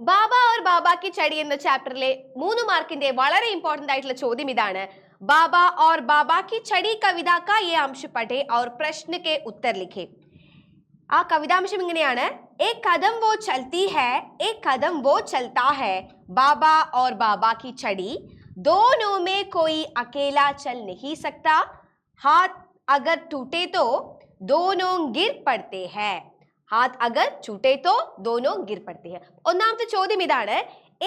ബാബ or ബാബ കി ചടി എന്ന ചാപ്റ്ററിലെ 3 മാർക്കിന്റെ വളരെ ഇമ്പോർട്ടന്റ് ആയിട്ടുള്ള ചോദ്യം ഇതാണ്. ബാബ और बाबा की छड़ी कविता का ये अंश पढ़े और प्रश्न के उत्तर लिखे. ആ കവിതാംശം ഇങ്ങനെയാണ്. एक कदम वो चलती है, एक कदम वो चलता है, बाबा और बाबा की छड़ी दोनों में कोई अकेला चल नहीं सकता, हाथ अगर टूटे तो दोनों गिर पड़ते हैं, हाथ अगर छूटे तो दोनों गिर पड़ते हैं. ഒന്നാമത്തെ ചോദ്യം ഇതാണ്.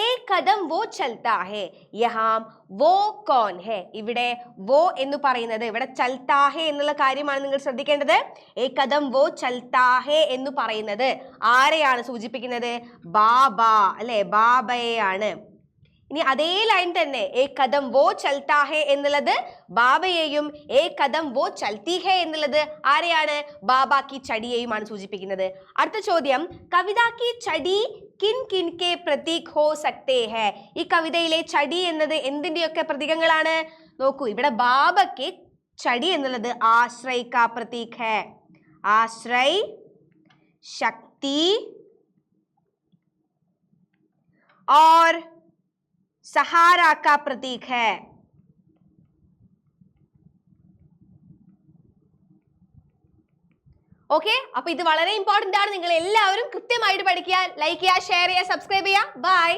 एक कदम वो चलता है, यहाँ वो कौन है? ഇവിടെ वो എന്ന് പറയുന്നത് ഇവിടെ ചൽത്താ ഹെ എന്നുള്ള കാര്യമാണ് നിങ്ങൾ ശ്രദ്ധിക്കേണ്ടത്. एक कदम वो चलता है എന്ന് പറയുന്നത് ആരെയാണ് സൂചിപ്പിക്കുന്നത്? ബാബ അല്ലെ, ബാബയെയാണ്. ഇനി അതേ ലൈൻ തന്നെ एक कदम वो चलता है എന്നുള്ളത് ബാബയെയും एक कदम वो चलती है എന്നുള്ളത് ആരെയാണ്? ബാബ की ചടിയെയുമാണ് സൂചിപ്പിക്കുന്നത്. അടുത്ത ചോദ്യം, കവിത की ചടി കിൻ കിൻ കെ പ്രതീക് ഹോ സക്തേ ഹൈ. ഈ കവിതയിലെ ചടി എന്നത് എന്തിന്റെയൊക്കെ പ്രതീകങ്ങളാണ്? നോക്കൂ, ഇവിടെ ബാബയ്ക്ക് ചടി എന്നുള്ളത് ആശ്രയ് കാ പ്രതീക് ഹൈ. ആശ്രയ്, ശക്തി और सहारा का प्रतीक है. ഓക്കെ, അപ്പൊ ഇത് വളരെ ഇമ്പോർട്ടന്റ് ആണ്. നിങ്ങൾ എല്ലാവരും കൃത്യമായിട്ട് പഠിക്കുക. ലൈക്ക് ചെയ്യുക, ഷെയർ ചെയ്യുക, സബ്സ്ക്രൈബ് ചെയ്യുക. ബൈ.